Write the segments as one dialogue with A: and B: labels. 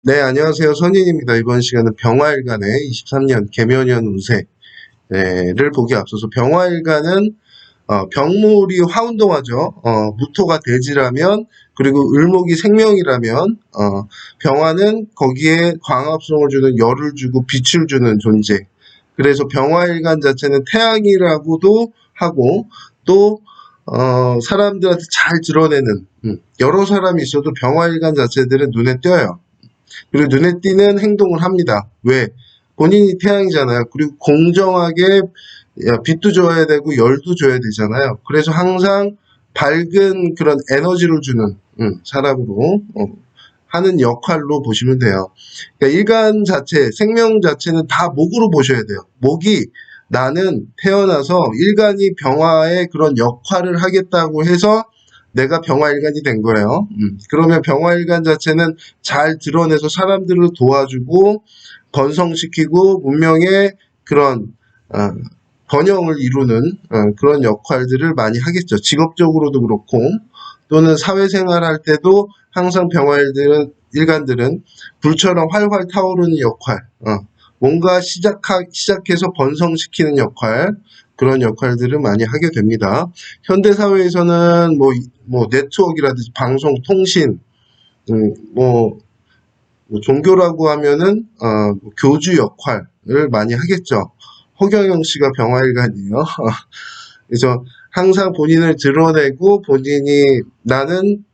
A: 네, 안녕하세요. 선인입니다. 이번 시간은 병화일간의 23년 개묘년 운세를 보기 앞서서 병화일간은 병물이 화운동하죠. 무토가 대지라면 그리고 을목이 생명이라면 병화는 거기에 광합성을 주는 열을 주고 빛을 주는 존재. 그래서 병화일간 자체는 태양이라고도 하고 또 사람들한테 잘 드러내는 여러 사람이 있어도 병화일간 자체들은 눈에 띄어요. 그리고 눈에 띄는 행동을 합니다. 왜? 본인이 태양이잖아요. 그리고 공정하게 빛도 줘야 되고 열도 줘야 되잖아요. 그래서 항상 밝은 그런 에너지를 주는 사람으로 하는 역할로 보시면 돼요. 그러니까 일간 자체, 생명 자체는 다 목으로 보셔야 돼요. 목이 나는 태어나서 일간이 병화의 그런 역할을 하겠다고 해서 내가 병화일간이 된 거예요. 그러면 병화일간 자체는 잘 드러내서 사람들을 도와주고 번성시키고 문명의 그런 번영을 이루는 그런 역할들을 많이 하겠죠. 직업적으로도 그렇고 또는 사회생활 할 때도 항상 일간들은 불처럼 활활 타오르는 역할, 뭔가 시작해서 번성시키는 역할, 그런 역할들을 많이 하게 됩니다. 현대사회에서는 뭐 네트워크라든지 방송, 통신, 뭐 종교라고 하면은 교주 역할을 많이 하겠죠. 허경영 씨가 병화일간이에요. 그래서 항상 본인을 드러내고 본인이 나는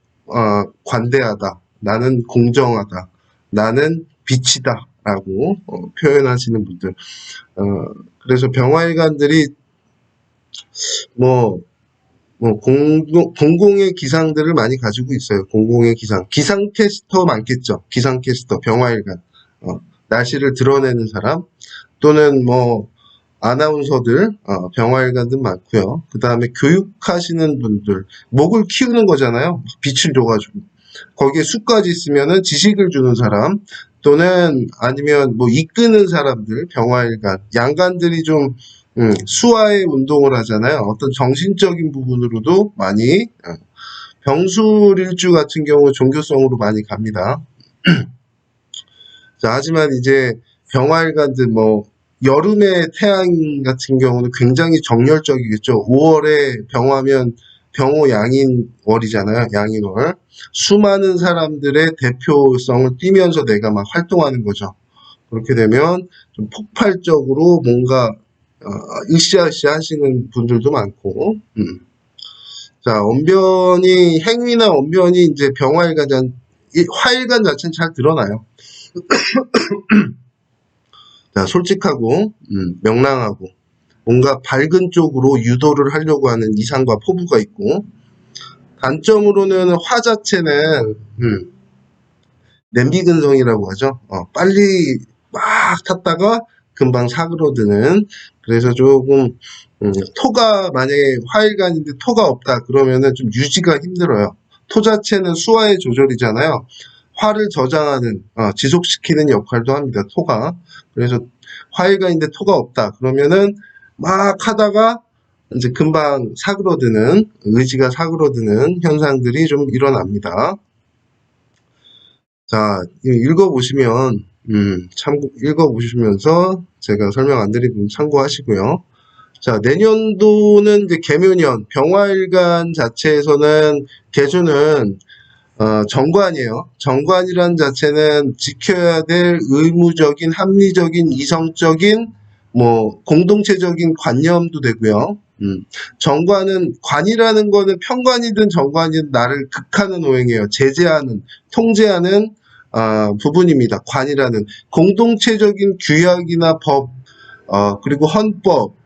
A: 관대하다, 나는 공정하다, 나는 빛이다 라고 표현하시는 분들. 그래서 병화일간들이 뭐 공공의 기상들을 많이 가지고 있어요. 공공의 기상. 기상캐스터 많겠죠. 기상캐스터, 병화일간. 날씨를 드러내는 사람, 또는 아나운서들, 병화일간들 많고요. 그 다음에 교육하시는 분들, 목을 키우는 거잖아요. 빛을 줘가지고. 거기에 수까지 있으면은 지식을 주는 사람, 또는 아니면 이끄는 사람들, 병화일간. 양간들이 좀 수화의 운동을 하잖아요. 어떤 정신적인 부분으로도 많이 병술일주 같은 경우 종교성으로 많이 갑니다. 자, 하지만 이제 병화일간들 여름의 태양 같은 경우는 굉장히 정열적이겠죠. 5월에 병화면 병호 양인월이잖아요. 양인월. 수많은 사람들의 대표성을 띠면서 내가 막 활동하는 거죠. 그렇게 되면 좀 폭발적으로 뭔가 으쌰으쌰 하시는 분들도 많고, 자, 행위나 언변이 이제 화일간 자체는 잘 드러나요. 자, 솔직하고, 명랑하고, 뭔가 밝은 쪽으로 유도를 하려고 하는 이상과 포부가 있고, 단점으로는 화 자체는, 냄비근성이라고 하죠. 빨리 막 탔다가 금방 사그러드는, 그래서 조금, 토가 만약에 화일간인데 토가 없다 그러면은 좀 유지가 힘들어요. 토 자체는 수화의 조절이잖아요. 화를 저장하는, 지속시키는 역할도 합니다. 토가. 그래서 화일간인데 토가 없다 그러면은 막 하다가 이제 금방 사그러드는, 의지가 사그러드는 현상들이 좀 일어납니다. 자, 읽어보시면, 읽어보시면서 제가 설명 안 드린 부분 참고하시고요. 자, 내년도는 이제 개묘년, 병화일간 자체에서는 개수는 정관이에요. 정관이란 자체는 지켜야 될 의무적인, 합리적인, 이성적인, 공동체적인 관념도 되고요. 정관은, 관이라는 거는 편관이든 정관이든 나를 극하는 오행이에요. 제재하는, 통제하는 부분입니다. 관이라는 공동체적인 규약이나 법, 그리고 헌법,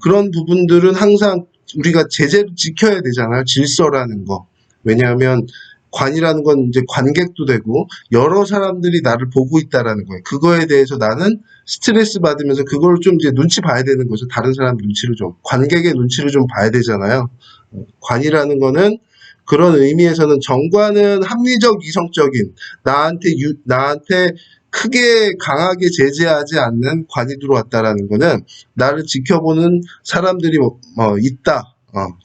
A: 그런 부분들은 항상 우리가 제재를 지켜야 되잖아요. 질서라는 거. 왜냐하면 관이라는 건 이제 관객도 되고 여러 사람들이 나를 보고 있다라는 거예요. 그거에 대해서 나는 스트레스 받으면서 그걸 좀 이제 눈치 봐야 되는 거죠. 다른 사람 눈치를 좀, 관객의 눈치를 좀 봐야 되잖아요. 관이라는 거는 그런 의미에서는 정관은 합리적, 이성적인, 나한테 크게 강하게 제재하지 않는 관이 들어왔다라는 거는 나를 지켜보는 사람들이 있다.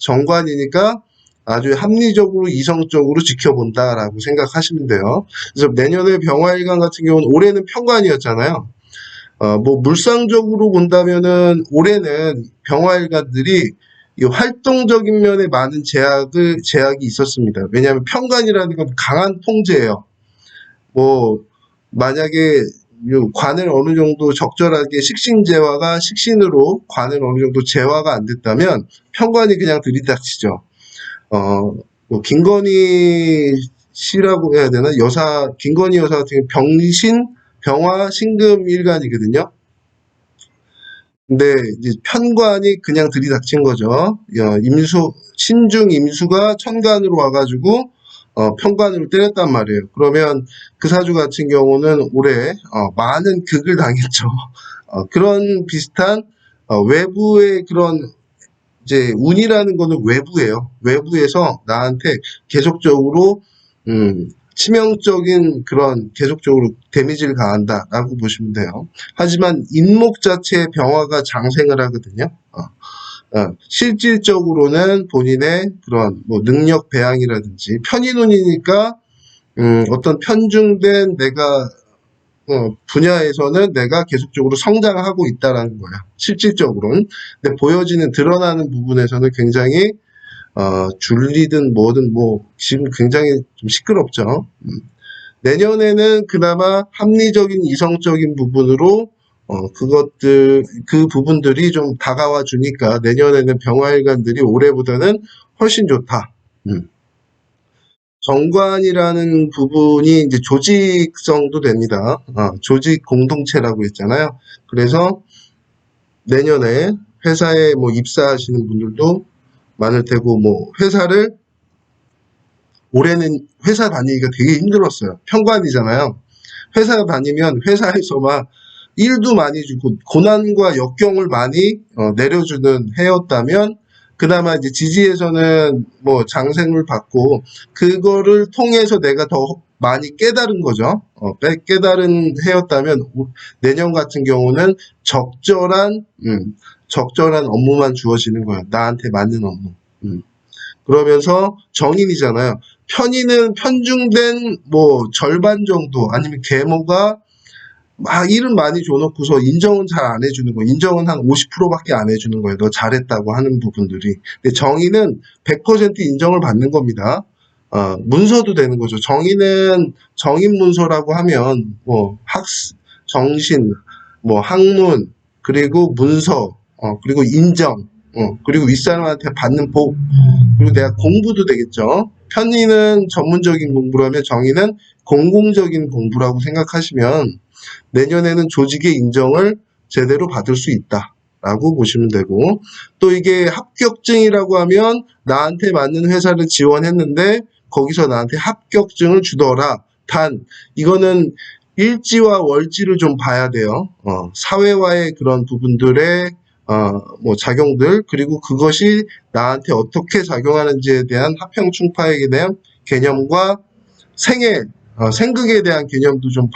A: 정관이니까 아주 합리적으로 이성적으로 지켜본다라고 생각하시면 돼요. 그래서 내년에 병화일간 같은 경우는 올해는 편관이었잖아요. 뭐 물상적으로 본다면은 올해는 병화일관들이 이 활동적인 면에 많은 제약이 있었습니다. 왜냐하면 편관이라는 건 강한 통제예요. 뭐 만약에 관을 어느 정도 적절하게 식신제화가 식신으로 관을 어느 정도 제화가 안 됐다면 편관이 그냥 들이닥치죠. 뭐 김건희 씨라고 해야 되나? 김건희 여사 같은 경우 병화, 신금 일간이거든요. 근데 이제 편관이 그냥 들이닥친 거죠. 신중 임수가 천간으로 와가지고, 편관으로 때렸단 말이에요. 그러면 그 사주 같은 경우는 올해, 많은 극을 당했죠. 그런 비슷한, 외부의 그런 이제 운이라는 거는 외부예요. 외부에서 나한테 계속적으로 치명적인 그런 계속적으로 데미지를 가한다라고 보시면 돼요. 하지만 인목 자체의 병화가 장생을 하거든요. 실질적으로는 본인의 그런 뭐 능력 배양이라든지 편인운이니까 어떤 편중된 내가 분야에서는 내가 계속적으로 성장하고 있다라는 거야. 실질적으로는. 근데 보여지는 드러나는 부분에서는 굉장히 줄리든 뭐든 뭐 지금 굉장히 좀 시끄럽죠. 내년에는 그나마 합리적인 이성적인 부분으로 그 부분들이 좀 다가와 주니까 내년에는 병화일관들이 올해보다는 훨씬 좋다. 정관이라는 부분이 이제 조직성도 됩니다. 조직 공동체라고 했잖아요. 그래서 내년에 회사에 뭐 입사하시는 분들도 많을 테고, 뭐 회사를 올해는 회사 다니기가 되게 힘들었어요. 편관이잖아요. 회사 다니면 회사에서 막 일도 많이 주고 고난과 역경을 많이 내려주는 해였다면 그나마 이제 지지에서는 뭐 장생을 받고 그거를 통해서 내가 더 많이 깨달은 거죠. 깨달은 해였다면 내년 같은 경우는 적절한 업무만 주어지는 거예요. 나한테 맞는 업무. 그러면서 정인이잖아요. 편인은 편중된 뭐 절반 정도 아니면 계모가 막 일은 많이 줘놓고서 인정은 잘 안 해주는 거예요. 인정은 한 50%밖에 안 해주는 거예요. 너 잘했다고 하는 부분들이. 근데 정의는 100% 인정을 받는 겁니다. 문서도 되는 거죠. 정의는 정인 문서라고 하면 뭐 정신, 뭐 학문, 그리고 문서, 그리고 인정, 그리고 윗사람한테 받는 복, 그리고 내가 공부도 되겠죠. 편의는 전문적인 공부라면 정의는 공공적인 공부라고 생각하시면 내년에는 조직의 인정을 제대로 받을 수 있다라고 보시면 되고, 또 이게 합격증이라고 하면 나한테 맞는 회사를 지원했는데 거기서 나한테 합격증을 주더라. 단 이거는 일지와 월지를 좀 봐야 돼요. 사회와의 그런 부분들의 뭐 작용들, 그리고 그것이 나한테 어떻게 작용하는지에 대한 합평충파에 대한 개념과 생극에 대한 개념도 좀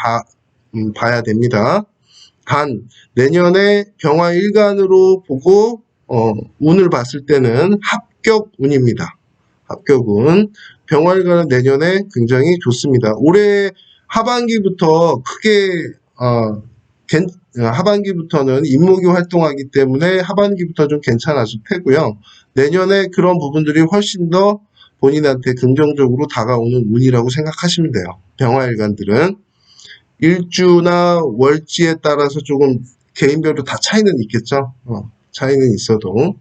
A: 봐야 됩니다. 단 내년에 병화일간으로 보고 운을 봤을 때는 합격운입니다. 합격운. 병화일간은 내년에 굉장히 좋습니다. 올해 하반기부터 크게 하반기부터는 인목이 활동하기 때문에 하반기부터 좀 괜찮아질 테고요. 내년에 그런 부분들이 훨씬 더 본인한테 긍정적으로 다가오는 운이라고 생각하시면 돼요. 병화일간들은. 일주나 월지에 따라서 조금 개인별로 다 차이는 있겠죠. 차이는 있어도.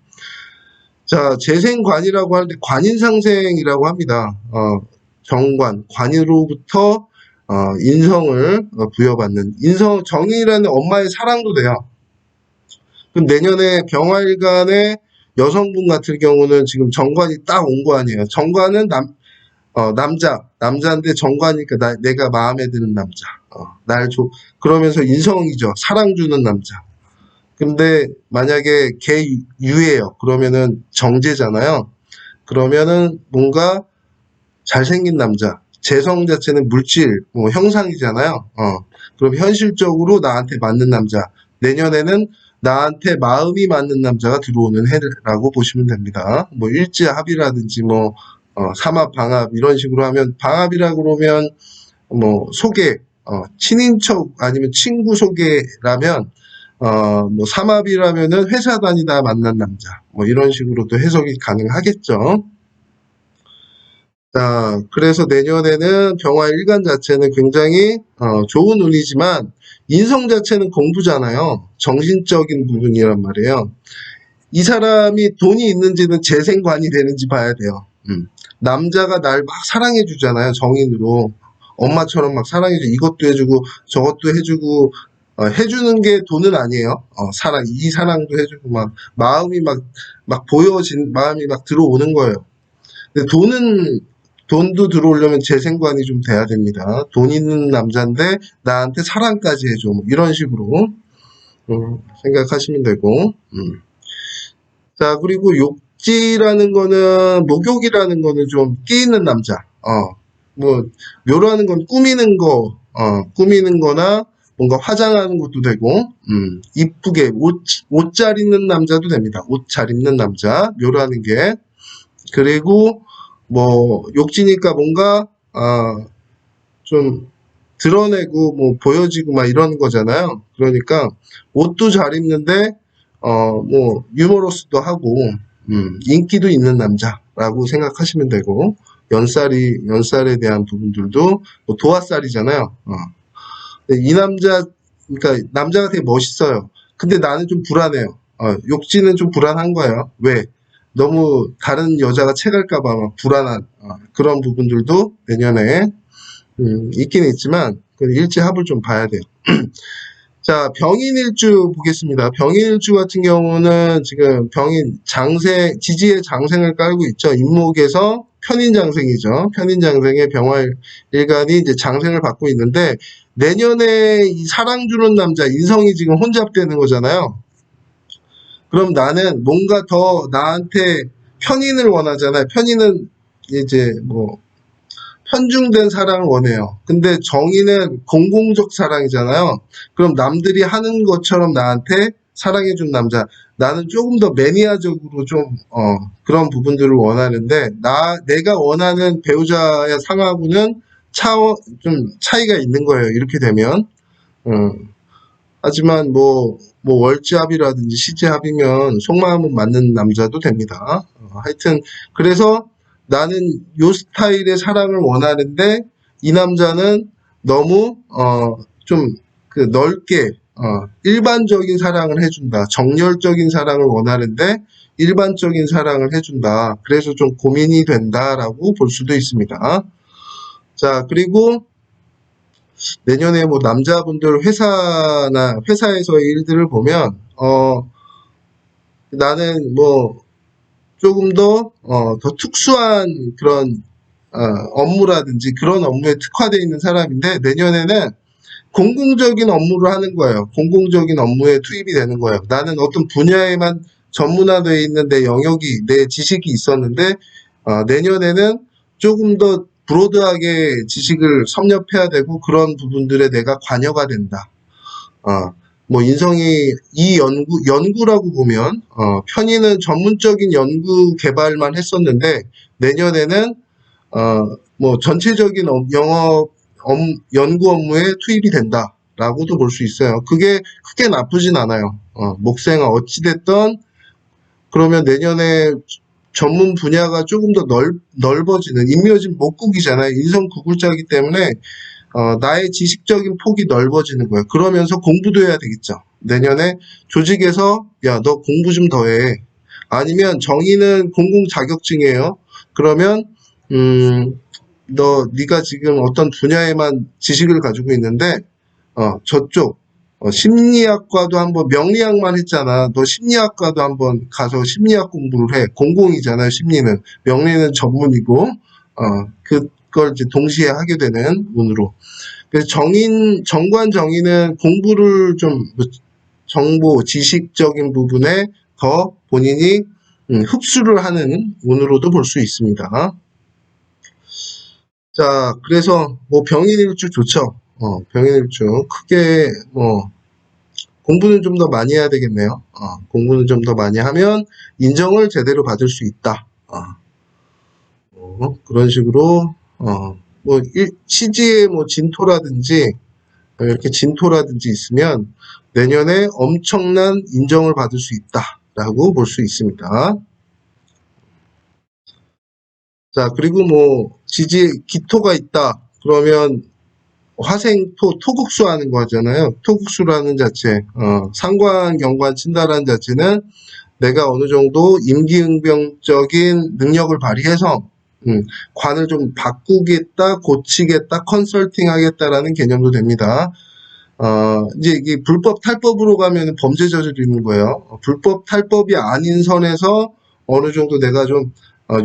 A: 자, 재생관이라고 할 때 관인상생이라고 합니다. 관으로부터 인성을 부여받는 정인이라는 엄마의 사랑도 돼요. 그럼 내년에 병화일간의 여성분 같은 경우는 지금 정관이 딱 온 거 아니에요. 정관은 남자인데 정관이니까 내가 마음에 드는 남자. 그러면서 인성이죠. 사랑 주는 남자. 근데 만약에 개유예요. 그러면은 정제잖아요. 그러면은 뭔가 잘생긴 남자. 재성 자체는 물질, 형상이잖아요. 그럼 현실적으로 나한테 맞는 남자. 내년에는 나한테 마음이 맞는 남자가 들어오는 해라고 보시면 됩니다. 뭐 일지합이라든지 뭐 삼합, 방합 이런 식으로 하면 방합이라 그러면 뭐 소개, 친인척 아니면 친구 소개라면 뭐 삼합이라면은 회사 다니다 만난 남자 뭐 이런 식으로도 해석이 가능하겠죠. 자, 그래서 내년에는 병화 일간 자체는 굉장히 좋은 운이지만 인성 자체는 공부잖아요. 정신적인 부분이란 말이에요. 이 사람이 돈이 있는지는 재생관이 되는지 봐야 돼요. 남자가 날 막 사랑해 주잖아요. 정인으로. 엄마처럼 막 사랑해 주 이것도 해주고 저것도 해주고 해주는 게 돈은 아니에요. 이 사랑도 해주고 막 마음이 막 보여진 마음이 막 들어오는 거예요. 근데 돈도 들어오려면 재생관이 좀 돼야 됩니다. 돈 있는 남자인데 나한테 사랑까지 해줘. 뭐 이런 식으로 생각하시면 되고. 자, 그리고 욕지라는 거는, 목욕이라는 거는 좀 끼 있는 남자. 뭐, 묘라는 건 꾸미는 거나 뭔가 화장하는 것도 되고, 이쁘게 옷 잘 입는 남자도 됩니다. 옷 잘 입는 남자, 묘라는 게. 그리고 뭐, 욕지니까 뭔가, 좀 드러내고 뭐 보여지고 막 이러는 거잖아요. 그러니까 옷도 잘 입는데 뭐 유머러스도 하고 인기도 있는 남자라고 생각하시면 되고 연살에 대한 부분들도 뭐 도화살이잖아요. 이 남자 그러니까 남자가 되게 멋있어요. 근데 나는 좀 불안해요. 욕지는 좀 불안한 거예요. 왜? 너무 다른 여자가 채갈까봐 막 불안한 그런 부분들도 내년에 있긴 있지만 그 일지합을 좀 봐야 돼요. 자, 병인일주 보겠습니다. 병인일주 같은 경우는 지금 병인 지지의 장생을 깔고 있죠. 인목에서 편인장생이죠. 편인장생의 병화일간이 이제 장생을 받고 있는데 내년에 이 사랑 주는 남자 인성이 지금 혼잡되는 거잖아요. 그럼 나는 뭔가 더 나한테 편인을 원하잖아요. 편인은 이제 뭐 편중된 사랑을 원해요. 근데 정의는 공공적 사랑이잖아요. 그럼 남들이 하는 것처럼 나한테 사랑해준 남자. 나는 조금 더 매니아적으로 좀, 그런 부분들을 원하는데, 내가 원하는 배우자의 상하고는 좀 차이가 있는 거예요. 이렇게 되면. 어, 하지만 뭐 월지합이라든지 시지합이면 속마음은 맞는 남자도 됩니다. 하여튼, 그래서 나는 요 스타일의 사랑을 원하는데 이 남자는 너무 좀 그 넓게 일반적인 사랑을 해준다. 정열적인 사랑을 원하는데 일반적인 사랑을 해준다. 그래서 좀 고민이 된다라고 볼 수도 있습니다. 자, 그리고 내년에 뭐 남자분들 회사에서의 일들을 보면 나는 뭐 조금 더 특수한 그런 업무라든지 그런 업무에 특화되어 있는 사람인데 내년에는 공공적인 업무를 하는 거예요. 공공적인 업무에 투입이 되는 거예요. 나는 어떤 분야에만 전문화되어 있는 내 영역이, 내 지식이 있었는데 내년에는 조금 더 브로드하게 지식을 섭렵해야 되고 그런 부분들에 내가 관여가 된다. 뭐 인성이 이 연구라고 보면 편의는 전문적인 연구 개발만 했었는데 내년에는 뭐 전체적인 연구 업무에 투입이 된다라고도 볼 수 있어요. 그게 크게 나쁘진 않아요. 목생아 어찌됐든 그러면 내년에 전문 분야가 조금 더 넓어지는 인묘진 목국이잖아요. 인성 구글자이기 때문에 나의 지식적인 폭이 넓어지는 거예요. 그러면서 공부도 해야 되겠죠. 내년에 조직에서 야, 너 공부 좀 더 해. 아니면 정의는 공공 자격증이에요. 그러면 네가 지금 어떤 분야에만 지식을 가지고 있는데 저쪽 심리학과도 한번 명리학만 했잖아. 너 심리학과도 한번 가서 심리학 공부를 해. 공공이잖아요. 심리는 명리는 전문이고 그걸 이제 동시에 하게 되는 운으로. 그래서 정관 정의는 공부를 좀 정보 지식적인 부분에 더 본인이 흡수를 하는 운으로도 볼 수 있습니다. 자, 그래서 뭐 병인일주 좋죠. 병인일주 크게 뭐 공부는 좀 더 많이 해야 되겠네요. 공부는 좀 더 많이 하면 인정을 제대로 받을 수 있다. 그런 식으로 뭐 시지에 뭐 진토라든지 이렇게 진토라든지 있으면 내년에 엄청난 인정을 받을 수 있다라고 볼 수 있습니다. 자, 그리고 뭐 지지에 기토가 있다. 그러면 화생토, 토국수 하는 거 하잖아요. 토국수라는 자체, 상관, 경관 친다라는 자체는 내가 어느 정도 임기응변적인 능력을 발휘해서 관을 좀 바꾸겠다, 고치겠다, 컨설팅 하겠다라는 개념도 됩니다. 이제 이게 불법 탈법으로 가면 범죄 저지르는 거예요. 불법 탈법이 아닌 선에서 어느 정도 내가 좀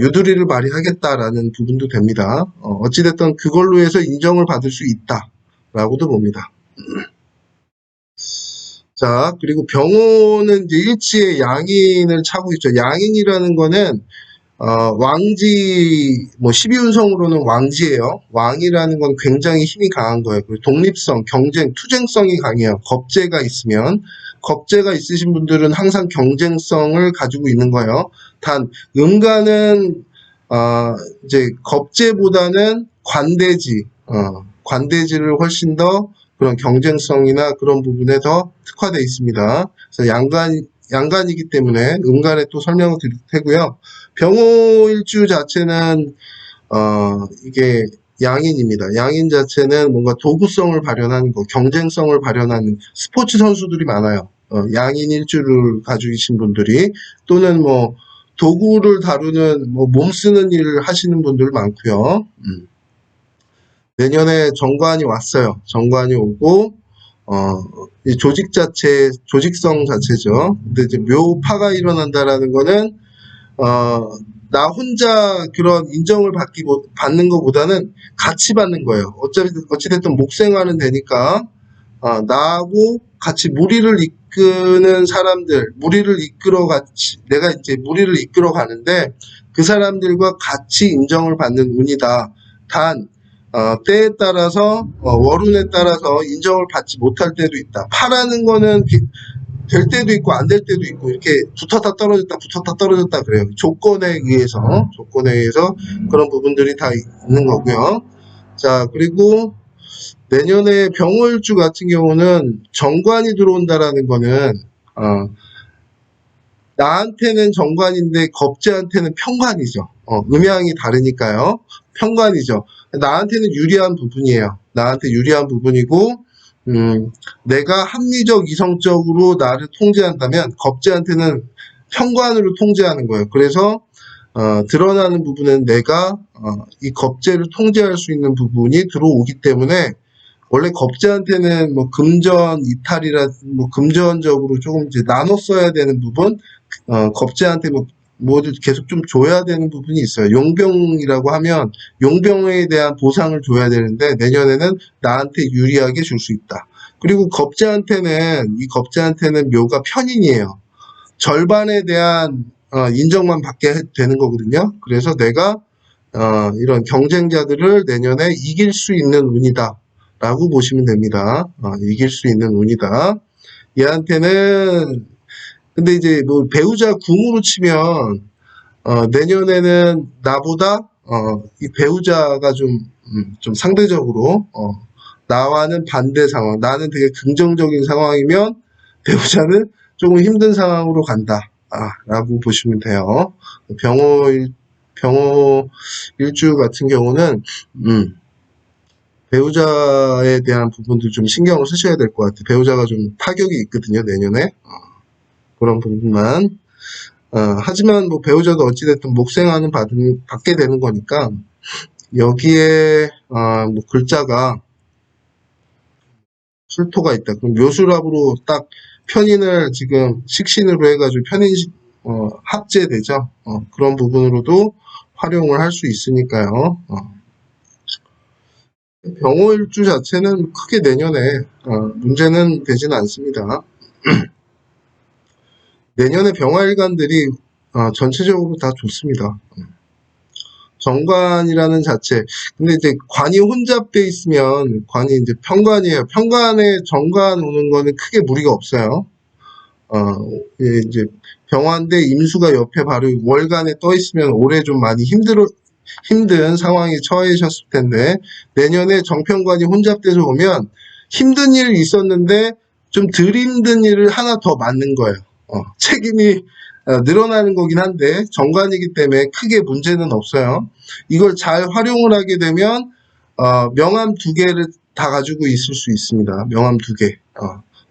A: 유두리를 발휘하겠다라는 부분도 됩니다. 어찌됐든 그걸로 해서 인정을 받을 수 있다라고도 봅니다. 자, 그리고 병호는 이제 일지에 양인을 차고 있죠. 양인이라는 거는 왕지, 뭐 12운성으로는 왕지예요. 왕이라는 건 굉장히 힘이 강한 거예요. 그리고 독립성, 경쟁, 투쟁성이 강해요. 겁재가 있으면. 겁재가 있으신 분들은 항상 경쟁성을 가지고 있는 거예요. 단 음간은 이제 겁재보다는 관대지, 관대지를 훨씬 더 그런 경쟁성이나 그런 부분에 더 특화되어 있습니다. 그래서 양간이기 때문에 음간에 또 설명을 드릴 테고요. 병호일주 자체는 이게 양인입니다. 양인 자체는 뭔가 도구성을 발현하는 거, 경쟁성을 발현하는 스포츠 선수들이 많아요. 양인 일주를 가지고 계신 분들이 또는 뭐 도구를 다루는 뭐 몸 쓰는 일을 하시는 분들 많고요. 내년에 정관이 왔어요. 정관이 오고 이 조직 자체, 조직성 자체죠. 근데 이제 묘파가 일어난다라는 거는 나 혼자 그런 인정을 받는 것보다는 같이 받는 거예요. 어찌됐든 목생활은 되니까 나하고 같이 무리를 이끄는 사람들, 무리를 이끌어 같이 내가 이제 무리를 이끌어 가는데 그 사람들과 같이 인정을 받는 운이다. 단 때에 따라서 월운에 따라서 인정을 받지 못할 때도 있다. 파라는 거는 될 때도 있고 안 될 때도 있고 이렇게 붙었다 떨어졌다 그래요. 조건에 의해서 그런 부분들이 다 있는 거고요. 자, 그리고 내년에 병월주 같은 경우는 정관이 들어온다라는 거는 나한테는 정관인데 겁재한테는 편관이죠. 음양이 다르니까요. 편관이죠. 나한테는 유리한 부분이에요. 나한테 유리한 부분이고 내가 합리적 이성적으로 나를 통제한다면 겁재한테는 편관으로 통제하는 거예요. 그래서 드러나는 부분은 내가 이 겁재를 통제할 수 있는 부분이 들어오기 때문에 원래 겁재한테는 뭐 금전 이탈이라 뭐 금전적으로 조금 이제 나눠 써야 되는 부분, 겁재한테 뭐 모두 계속 좀 줘야 되는 부분이 있어요. 용병이라고 하면 용병에 대한 보상을 줘야 되는데 내년에는 나한테 유리하게 줄 수 있다. 그리고 이 겁재한테는 묘가 편인이에요. 절반에 대한 인정만 받게 되는 거거든요. 그래서 내가 이런 경쟁자들을 내년에 이길 수 있는 운이다. 라고 보시면 됩니다. 이길 수 있는 운이다. 얘한테는 근데 이제 뭐 배우자 궁으로 치면 내년에는 나보다 이 배우자가 좀 상대적으로 나와는 반대 상황, 나는 되게 긍정적인 상황이면 배우자는 조금 힘든 상황으로 간다. 라고 보시면 돼요. 병호 일주 같은 경우는 배우자에 대한 부분도 좀 신경을 쓰셔야 될 것 같아요. 배우자가 좀 타격이 있거든요, 내년에. 그런 부분만. 하지만 뭐 배우자도 어찌됐든 목생하는 받게 되는 거니까, 여기에, 뭐 글자가 술토가 있다. 그럼 묘수랍으로 딱 편인을 지금 식신으로 해가지고 편인, 합제되죠. 그런 부분으로도 활용을 할 수 있으니까요. 병호일주 자체는 크게 내년에 문제는 되지는 않습니다. 내년에 병화일간들이 전체적으로 다 좋습니다. 정관이라는 자체. 근데 이제 관이 혼잡돼 있으면 관이 이제 편관이에요. 편관에 정관 오는 거는 크게 무리가 없어요. 예, 이제 병화인데 임수가 옆에 바로 월간에 떠 있으면 올해 좀 많이 힘든 상황에 처해셨을 텐데, 내년에 정편관이 혼잡돼서 오면 힘든 일이 있었는데 좀 덜 힘든 일을 하나 더 맡는 거예요. 책임이 늘어나는 거긴 한데 정관이기 때문에 크게 문제는 없어요. 이걸 잘 활용을 하게 되면 명암 두 개를 다 가지고 있을 수 있습니다. 명암 두 개.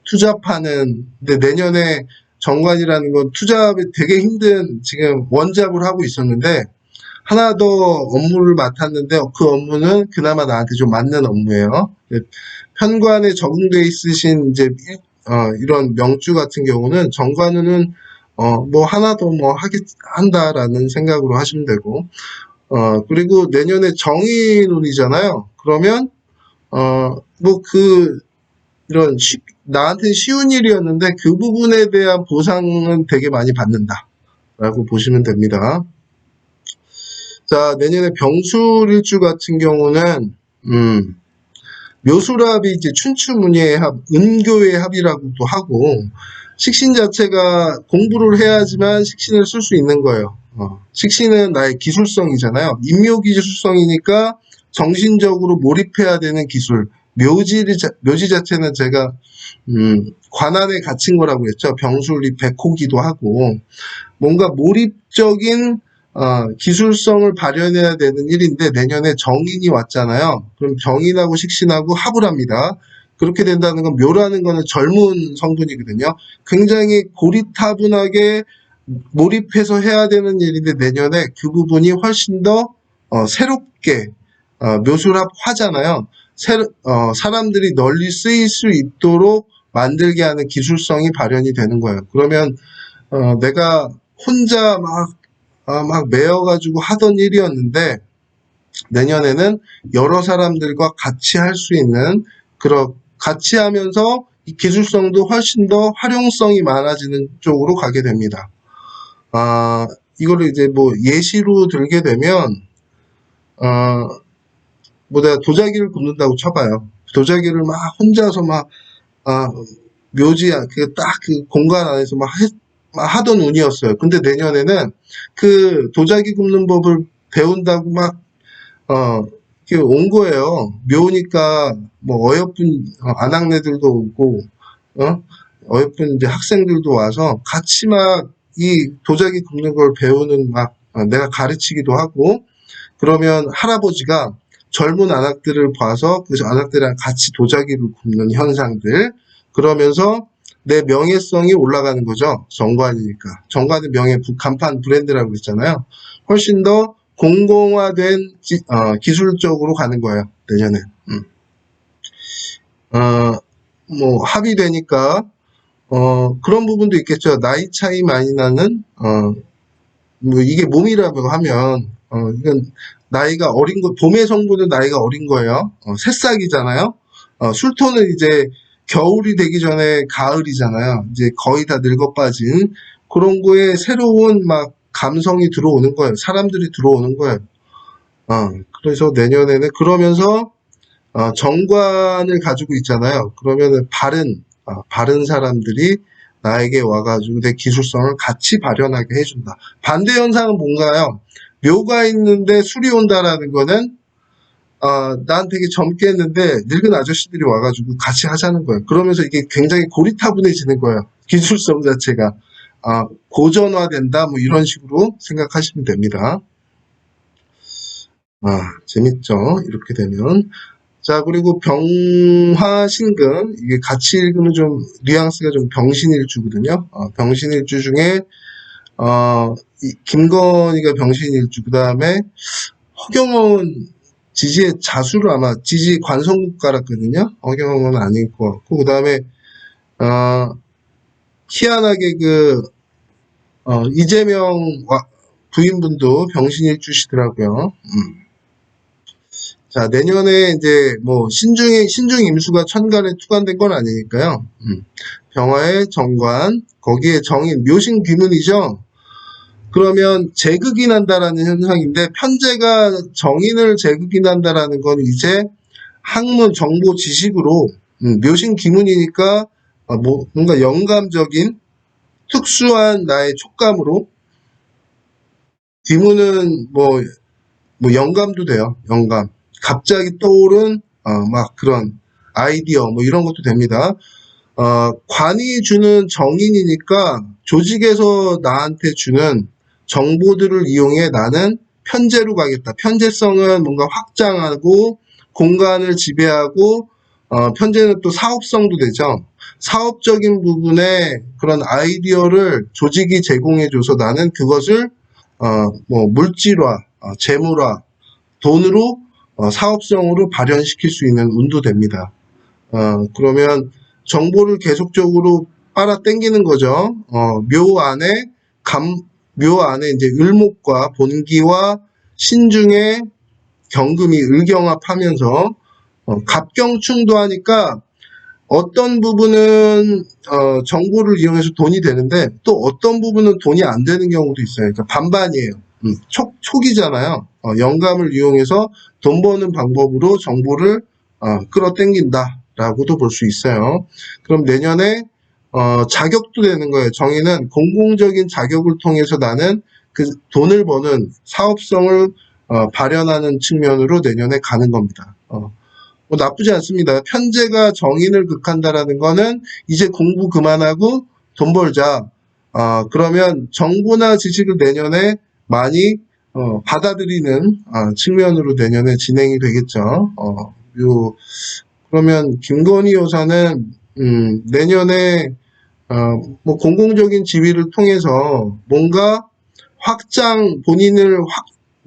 A: 투잡하는, 근데 내년에 정관이라는 건 투잡이 되게 힘든, 지금 원잡을 하고 있었는데 하나 더 업무를 맡았는데 그 업무는 그나마 나한테 좀 맞는 업무예요. 편관에 적응돼 있으신 이제 이런 명주 같은 경우는 정관우는 뭐 하나 더 뭐 한다라는 생각으로 하시면 되고, 그리고 내년에 정인운이잖아요. 그러면 뭐 이런 나한테 쉬운 일이었는데 그 부분에 대한 보상은 되게 많이 받는다라고 보시면 됩니다. 자, 내년에 병술일주 같은 경우는 묘술합이 이제 춘추문예의 합, 은교의 합이라고도 하고, 식신 자체가 공부를 해야지만 식신을 쓸 수 있는 거예요. 식신은 나의 기술성이잖아요. 인묘 기술성이니까 정신적으로 몰입해야 되는 기술. 묘지 자체는 제가 관안에 갇힌 거라고 했죠. 병술이 백호기도 하고, 뭔가 몰입적인 기술성을 발현해야 되는 일인데 내년에 정인이 왔잖아요. 그럼 정인하고 식신하고 합을 합니다. 그렇게 된다는 건 묘라는 거는 젊은 성분이거든요. 굉장히 고리타분하게 몰입해서 해야 되는 일인데 내년에 그 부분이 훨씬 더 새롭게 묘술합 화잖아요. 사람들이 널리 쓰일 수 있도록 만들게 하는 기술성이 발현이 되는 거예요. 그러면 내가 혼자 막 매여가지고 하던 일이었는데 내년에는 여러 사람들과 같이 할 수 있는, 같이 하면서 이 기술성도 훨씬 더 활용성이 많아지는 쪽으로 가게 됩니다. 이거를 이제 뭐 예시로 들게 되면 뭐 내가 도자기를 굽는다고 쳐봐요. 도자기를 막 혼자서 묘지 그 공간 안에서 막 하던 운이었어요. 근데 내년에는 그 도자기 굽는 법을 배운다고 이렇게 온 거예요. 묘니까 뭐 어여쁜 아낙네들도 오고, 어여쁜 이제 학생들도 와서 같이 이 도자기 굽는 걸 배우는 내가 가르치기도 하고, 그러면 할아버지가 젊은 아낙들을 봐서 그 아낙들이랑 같이 도자기를 굽는 현상들, 그러면서 내 명예성이 올라가는 거죠. 정관이니까. 정관의 간판 브랜드라고 했잖아요. 훨씬 더 공공화된 기술적으로 가는 거예요. 내년에. 뭐 합의되니까 그런 부분도 있겠죠. 나이 차이 많이 나는 뭐 이게 몸이라고 하면 이건 나이가 어린 거, 봄의 성분은 나이가 어린 거예요. 새싹이잖아요. 술토는 이제 겨울이 되기 전에 가을이잖아요. 이제 거의 다 늙어 빠진 그런 거에 새로운 감성이 들어오는 거예요. 사람들이 들어오는 거예요. 그래서 내년에는 그러면서 정관을 가지고 있잖아요. 그러면은 바른 사람들이 나에게 와가지고 내 기술성을 같이 발현하게 해준다. 반대 현상은 뭔가요? 묘가 있는데 술이 온다라는 거는 난 되게 젊게 했는데 늙은 아저씨들이 와가지고 같이 하자는 거예요. 그러면서 이게 굉장히 고리타분해지는 거예요. 기술성 자체가. 고전화된다, 뭐 이런 식으로 생각하시면 됩니다. 재밌죠? 이렇게 되면. 자, 그리고 병화신금, 이게 같이 읽으면 좀 뉘앙스가 좀 병신일주거든요. 병신일주 중에 김건희가 병신일주, 그 다음에 허경영은 지지의 자수를 아마 지지 관성국 깔았거든요. 허경영은 아닐 것 같고, 그 다음에 희한하게 이재명 부인분도 병신일주시더라고요. 자, 내년에 이제 뭐 신중 임수가 천간에 투관된 건 아니니까요. 병화의 정관, 거기에 정인, 묘신 귀문이죠. 그러면 재극이 난다라는 현상인데, 편제가 정인을 재극이 난다라는 건 이제 학문 정보 지식으로 묘신 기문이니까 뭔가 영감적인 특수한 나의 촉감으로, 기문은 뭐 영감도 돼요. 영감. 갑자기 떠오른 막 그런 아이디어 뭐 이런 것도 됩니다. 관이 주는 정인이니까 조직에서 나한테 주는 정보들을 이용해 나는 편제로 가겠다. 편제성은 뭔가 확장하고 공간을 지배하고, 편제는 또 사업성도 되죠. 사업적인 부분에 그런 아이디어를 조직이 제공해줘서 나는 그것을 뭐 물질화, 재물화, 돈으로 사업성으로 발현시킬 수 있는 운도 됩니다. 그러면 정보를 계속적으로 빨아 당기는 거죠. 묘 안에 이제 을목과 본기와 신중의 경금이 을경합하면서 갑경충도 하니까 어떤 부분은 정보를 이용해서 돈이 되는데 또 어떤 부분은 돈이 안 되는 경우도 있어요. 그러니까 반반이에요. 촉이잖아요. 영감을 이용해서 돈 버는 방법으로 정보를 끌어당긴다라고도 볼 수 있어요. 그럼 내년에 자격도 되는 거예요. 정의는 공공적인 자격을 통해서 나는 그 돈을 버는 사업성을 발현하는 측면으로 내년에 가는 겁니다. 뭐 나쁘지 않습니다. 편제가 정인을 극한다라는 거는 이제 공부 그만하고 돈 벌자. 그러면 정보나 지식을 내년에 많이 받아들이는 측면으로 내년에 진행이 되겠죠. 그러면 김건희 여사는 내년에 뭐 공공적인 지위를 통해서 뭔가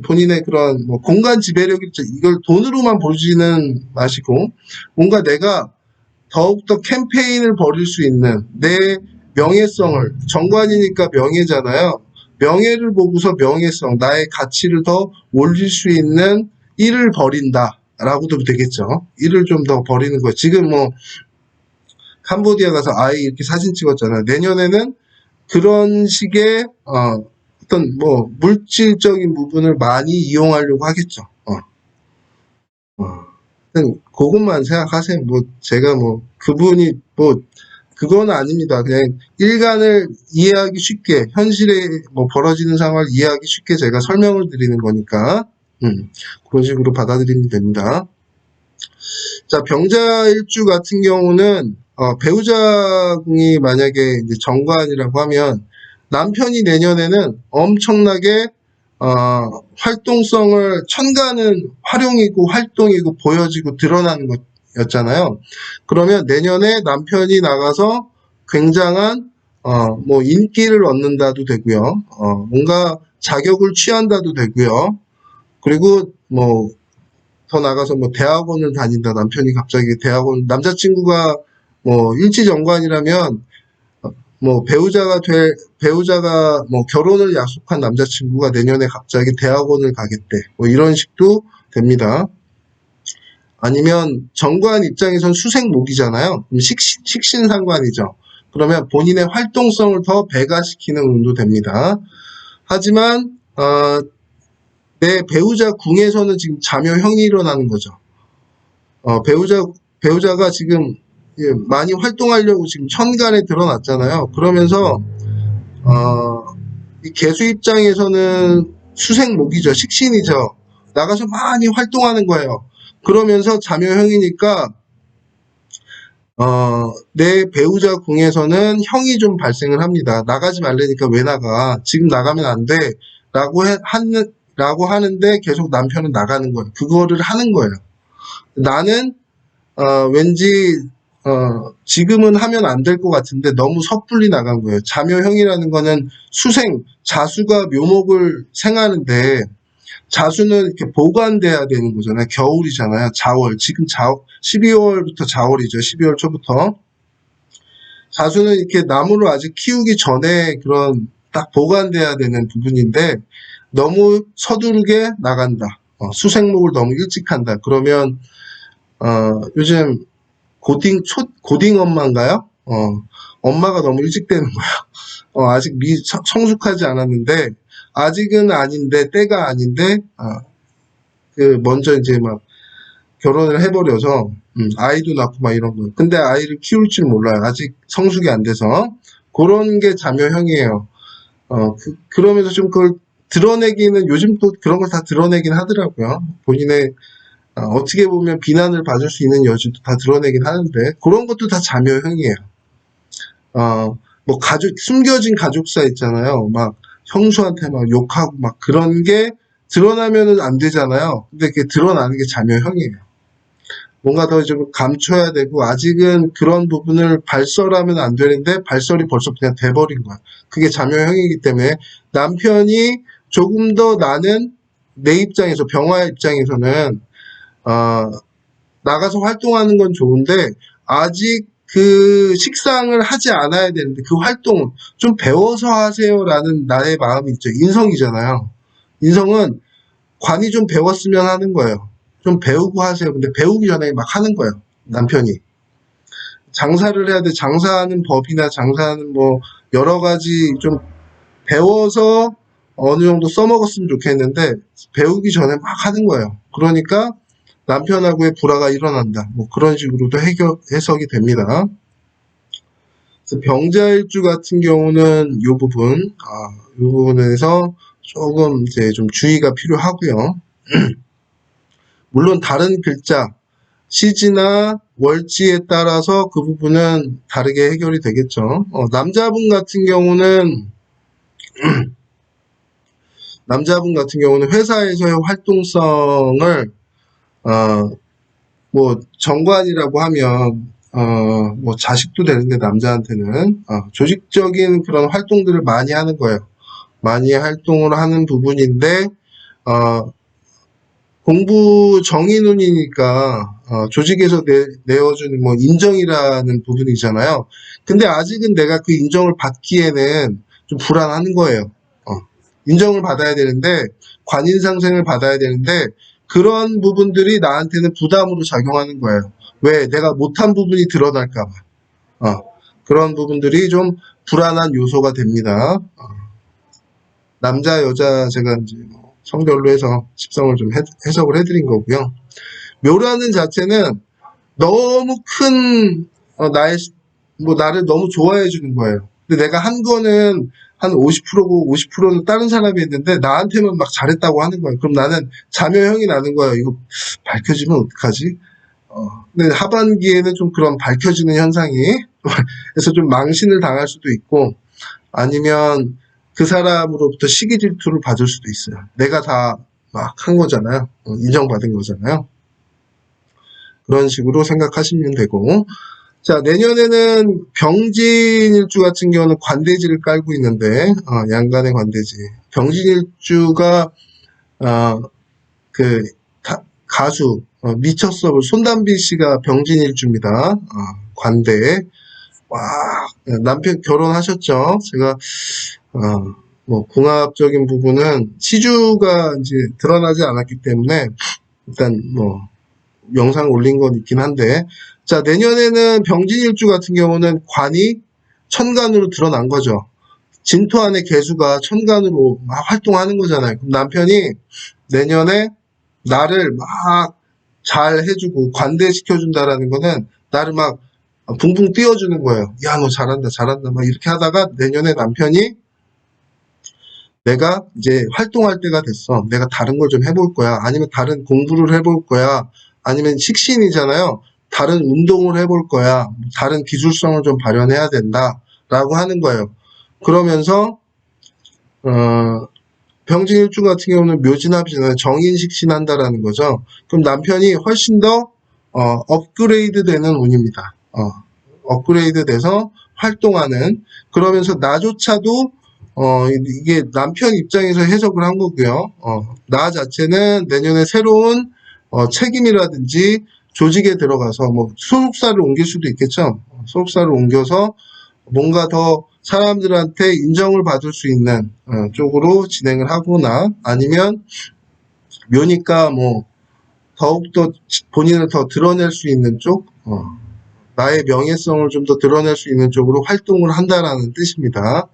A: 본인의 그런 뭐 공간 지배력 있죠. 이걸 돈으로만 보지는 마시고 뭔가 내가 더욱더 캠페인을 벌일 수 있는 내 명예성을, 정관이니까 명예잖아요. 명예를 보고서 명예성, 나의 가치를 더 올릴 수 있는 일을 벌인다라고도 되겠죠. 일을 좀 더 벌이는 거예요. 지금 뭐 캄보디아 가서 아이 이렇게 사진 찍었잖아요. 내년에는 그런 식의 어떤 뭐 물질적인 부분을 많이 이용하려고 하겠죠. 그것만 생각하세요. 뭐 제가 뭐 그분이 뭐 그건 아닙니다. 그냥 일간을 이해하기 쉽게, 현실에 뭐 벌어지는 상황을 이해하기 쉽게 제가 설명을 드리는 거니까 그런 식으로 받아들이면 됩니다. 자, 병자일주 같은 경우는 배우자궁이 만약에 이제 정관이라고 하면 남편이 내년에는 엄청나게 활동성을, 천간은 활용이고 활동이고 보여지고 드러나는 것이었잖아요. 그러면 내년에 남편이 나가서 굉장한 뭐 인기를 얻는다도 되고요. 뭔가 자격을 취한다도 되고요. 그리고 뭐 더 나가서 뭐 대학원을 다닌다. 남편이 갑자기 남자친구가 뭐 일지정관이라면 뭐 배우자가 뭐 결혼을 약속한 남자친구가 내년에 갑자기 대학원을 가겠대. 뭐 이런 식도 됩니다. 아니면 정관 입장에선 수생목이잖아요. 그럼 식신상관이죠. 그러면 본인의 활동성을 더 배가시키는 운도 됩니다. 하지만 내 배우자 궁에서는 지금 자묘형이 일어나는 거죠. 배우자가 지금 많이 활동하려고 지금 천간에 드러났잖아요. 그러면서 이 개수 입장에서는 수생목이죠. 식신이죠. 나가서 많이 활동하는 거예요. 그러면서 자묘형이니까 내 배우자 궁에서는 형이 좀 발생을 합니다. 나가지 말라니까 왜 나가? 지금 나가면 안 돼. 라고 하는데 계속 남편은 나가는 거예요. 그거를 하는 거예요. 나는 왠지 지금은 하면 안 될 것 같은데 너무 섣불리 나간 거예요. 자묘형이라는 거는 자수가 묘목을 생하는데 자수는 이렇게 보관돼야 되는 거잖아요. 겨울이잖아요. 자월. 지금 12월부터 자월이죠. 12월 초부터. 자수는 이렇게 나무를 아직 키우기 전에 그런 딱 보관돼야 되는 부분인데 너무 서두르게 나간다. 수생목을 너무 일찍 한다. 그러면 요즘 고딩 엄마인가요? 엄마가 너무 일찍 되는 거예요. 아직 성숙하지 않았는데 아직은 아닌데, 때가 아닌데, 먼저 이제 막 결혼을 해버려서, 아이도 낳고 막 이런 거. 근데 아이를 키울 줄 몰라요. 아직 성숙이 안 돼서. 그런 게 자묘형이에요. 그러면서 좀 그걸 드러내기는, 요즘 또 그런 걸 다 드러내긴 하더라고요. 본인의, 어떻게 보면 비난을 받을 수 있는 여지도 다 드러내긴 하는데, 그런 것도 다 자묘형이에요. 뭐 숨겨진 가족사 있잖아요. 막 형수한테 막 욕하고 막 그런 게 드러나면은 안 되잖아요. 근데 그게 드러나는 게 자묘형이에요. 뭔가 더 좀 감춰야 되고, 아직은 그런 부분을 발설하면 안 되는데 발설이 벌써 그냥 돼버린 거야. 그게 자묘형이기 때문에 남편이 조금 더, 나는 내 입장에서, 병화의 입장에서는 나가서 활동하는 건 좋은데 아직 그 식상을 하지 않아야 되는데, 그 활동은 좀 배워서 하세요라는 나의 마음이 있죠. 인성이잖아요. 인성은 관이 좀 배웠으면 하는 거예요. 좀 배우고 하세요. 근데 배우기 전에 막 하는 거예요. 남편이. 장사를 해야 돼. 장사하는 법이나 장사하는 뭐 여러 가지 좀 배워서 어느 정도 써먹었으면 좋겠는데, 배우기 전에 막 하는 거예요. 그러니까 남편하고의 불화가 일어난다. 뭐 그런 식으로도 해석이 됩니다. 그래서 병자일주 같은 경우는 이 부분에서 조금 이제 좀 주의가 필요하고요. 물론 다른 글자, 시지나 월지에 따라서 그 부분은 다르게 해결이 되겠죠. 남자분 같은 경우는 회사에서의 활동성을 뭐 정관이라고 하면 뭐 자식도 되는데, 남자한테는 조직적인 그런 활동들을 많이 하는 거예요. 많이 활동을 하는 부분인데, 공부 정인운이니까 조직에서 내어주는 뭐 인정이라는 부분이잖아요. 근데 아직은 내가 그 인정을 받기에는 좀 불안한 거예요. 인정을 받아야 되는데, 관인상생을 받아야 되는데, 그런 부분들이 나한테는 부담으로 작용하는 거예요. 왜? 내가 못한 부분이 드러날까봐. 그런 부분들이 좀 불안한 요소가 됩니다. 남자, 여자, 제가 이제 성별로 해서 십성을 좀 해석을 해드린 거고요. 묘라는 자체는 너무 큰, 나를 너무 좋아해 주는 거예요. 근데 내가 한 거는 한 50%고 50%는 다른 사람이 했는데 나한테만 막 잘했다고 하는 거예요. 그럼 나는 자묘형이 나는 거예요. 이거 밝혀지면 어떡하지? 근데 하반기에는 좀 그런 밝혀지는 현상이 그래서 좀 망신을 당할 수도 있고, 아니면 그 사람으로부터 시기 질투를 받을 수도 있어요. 내가 다 막 한 거잖아요. 인정받은 거잖아요. 그런 식으로 생각하시면 되고, 자, 내년에는 병진일주 같은 경우는 관대지를 깔고 있는데, 양간의 관대지. 병진일주가 그 가수 미쳤어 손담비 씨가 병진일주입니다. 관대. 와, 남편 결혼하셨죠? 제가 뭐 궁합적인 부분은 시주가 이제 드러나지 않았기 때문에 일단 뭐 영상 올린 건 있긴 한데, 자, 내년에는 병진일주 같은 경우는 관이 천간으로 드러난 거죠. 진토 안에 개수가 천간으로 막 활동하는 거잖아요. 그럼 남편이 내년에 나를 막 잘 해주고 관대시켜준다라는 거는 나를 막 붕붕 띄워주는 거예요. 야, 너 잘한다, 잘한다. 막 이렇게 하다가 내년에 남편이 내가 이제 활동할 때가 됐어. 내가 다른 걸 좀 해볼 거야. 아니면 다른 공부를 해볼 거야. 아니면 식신이잖아요. 다른 운동을 해볼 거야. 다른 기술성을 좀 발현해야 된다. 라고 하는 거예요. 그러면서, 병진일주 같은 경우는 묘진합이잖아요. 정인식신한다라는 거죠. 그럼 남편이 훨씬 더 업그레이드 되는 운입니다. 업그레이드 돼서 활동하는, 그러면서 나조차도 이게 남편 입장에서 해석을 한 거고요. 나 자체는 내년에 새로운 책임이라든지 조직에 들어가서 뭐 소속사를 옮길 수도 있겠죠. 소속사를 옮겨서 뭔가 더 사람들한테 인정을 받을 수 있는 쪽으로 진행을 하거나, 아니면 묘니까 뭐 더욱더 본인을 더 드러낼 수 있는 쪽, 나의 명예성을 좀 더 드러낼 수 있는 쪽으로 활동을 한다라는 뜻입니다.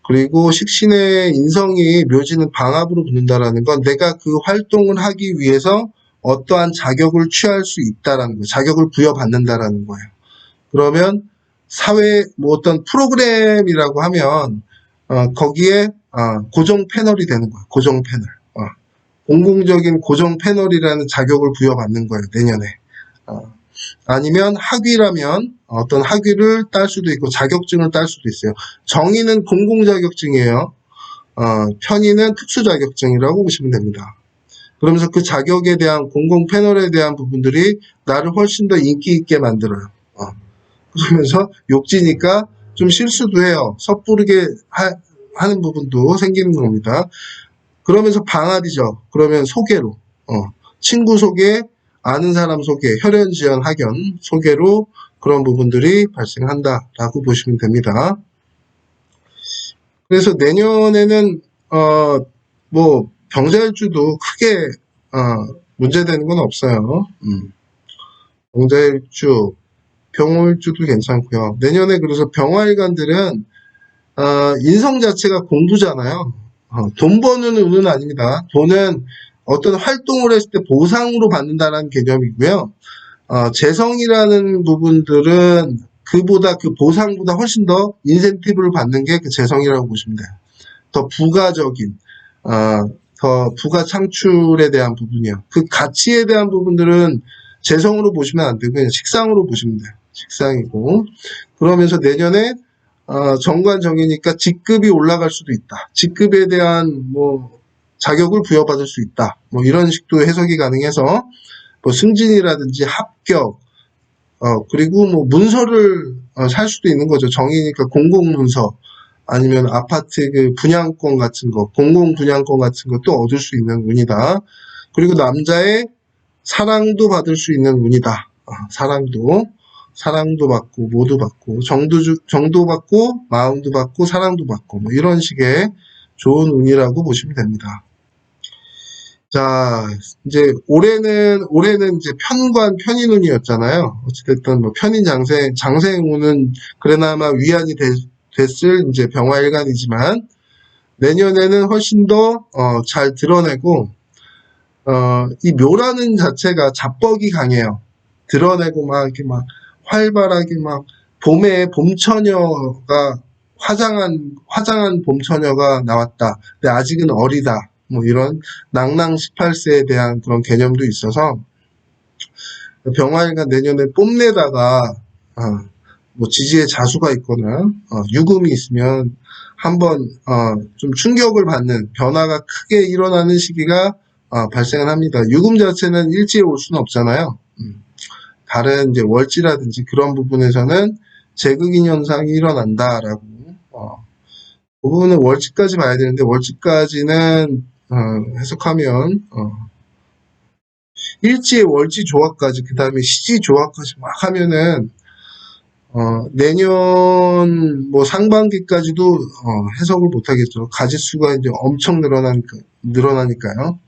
A: 그리고 식신의 인성이 묘지는 방합으로 붙는다라는 건 내가 그 활동을 하기 위해서 어떠한 자격을 취할 수 있다라는 거예요. 자격을 부여받는다라는 거예요. 그러면 사회 뭐 어떤 프로그램이라고 하면 거기에 고정 패널이 되는 거예요. 고정 패널. 공공적인 고정 패널이라는 자격을 부여받는 거예요. 내년에. 아니면 학위라면 어떤 학위를 딸 수도 있고 자격증을 딸 수도 있어요. 정의는 공공자격증이에요. 편의는 특수자격증이라고 보시면 됩니다. 그러면서 그 자격에 대한 공공 패널에 대한 부분들이 나를 훨씬 더 인기 있게 만들어요. 그러면서 욕지니까 좀 실수도 해요. 섣부르게 하는 부분도 생기는 겁니다. 그러면서 방학이죠. 그러면 소개로 친구 소개, 아는 사람 소개, 혈연, 지연, 학연 소개로 그런 부분들이 발생한다라고 보시면 됩니다. 그래서 내년에는 뭐 병자일주도 크게 문제되는 건 없어요. 병자일주, 병호일주도 괜찮고요. 내년에 그래서 병화일간들은 인성 자체가 공부잖아요. 돈 버는 운은 아닙니다. 돈은 어떤 활동을 했을 때 보상으로 받는다는 개념이고요. 재성이라는 부분들은 그보다 그 보상보다 훨씬 더 인센티브를 받는 게 그 재성이라고 보시면 돼요. 더 부가적인, 더 부가 창출에 대한 부분이요. 그 가치에 대한 부분들은 재성으로 보시면 안 되고 그냥 식상으로 보시면 돼요. 식상이고. 그러면서 내년에 정관정이니까 직급이 올라갈 수도 있다. 직급에 대한 뭐 자격을 부여받을 수 있다. 뭐 이런 식도 해석이 가능해서 뭐 승진이라든지 합격, 그리고 뭐 문서를 살 수도 있는 거죠. 정이니까 공공문서 아니면 아파트 그 분양권 같은 거, 공공 분양권 같은 것도 얻을 수 있는 운이다. 그리고 남자의 사랑도 받을 수 있는 운이다. 사랑도 받고 모두 받고 정도 받고 마음도 받고 사랑도 받고 뭐 이런 식의 좋은 운이라고 보시면 됩니다. 자, 이제 올해는 이제 편인운이었잖아요. 어찌됐든 뭐 편인 장생운은 그래나마 위안이 됐을 이제 병화일간이지만 내년에는 훨씬 더 잘 드러내고 이 묘라는 자체가 자뻑이 강해요. 드러내고 막 이렇게 막 활발하게 막 봄에 봄처녀가 화장한 봄처녀가 나왔다. 근데 아직은 어리다. 뭐 이런 낭낭 18세에 대한 그런 개념도 있어서 병화일간 내년에 뽐내다가 뭐 지지의 자수가 있거나 유금이 있으면 한번 좀 충격을 받는 변화가 크게 일어나는 시기가 발생을 합니다. 유금 자체는 일지에 올 수는 없잖아요. 다른 이제 월지라든지 그런 부분에서는 재극인 현상이 일어난다라고. 그 부분은 월지까지 봐야 되는데 월지까지는 해석하면 일지에 월지 조합까지 그 다음에 시지 조합까지 막 하면은 내년 뭐 상반기까지도 해석을 못하겠죠. 가지수가 이제 엄청 늘어나니까요.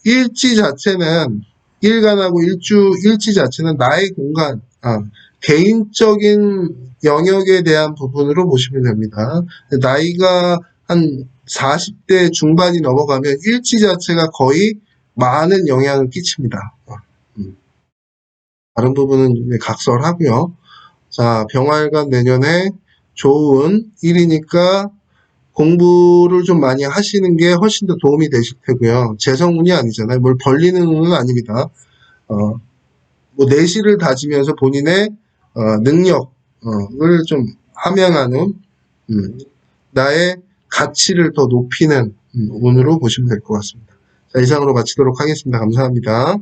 A: 일지 자체는 일간하고 일지 자체는 나의 공간, 개인적인 영역에 대한 부분으로 보시면 됩니다. 나이가 한 40대 중반이 넘어가면 일지 자체가 거의 많은 영향을 끼칩니다. 다른 부분은 각설하고요. 자, 병화일간 내년에 좋은 일이니까 공부를 좀 많이 하시는 게 훨씬 더 도움이 되실 테고요. 재성운이 아니잖아요. 뭘 벌리는 운은 아닙니다. 뭐 내실을 다지면서 본인의 능력을 좀 함양하는 나의 가치를 더 높이는 운으로 보시면 될 것 같습니다. 자, 이상으로 마치도록 하겠습니다. 감사합니다.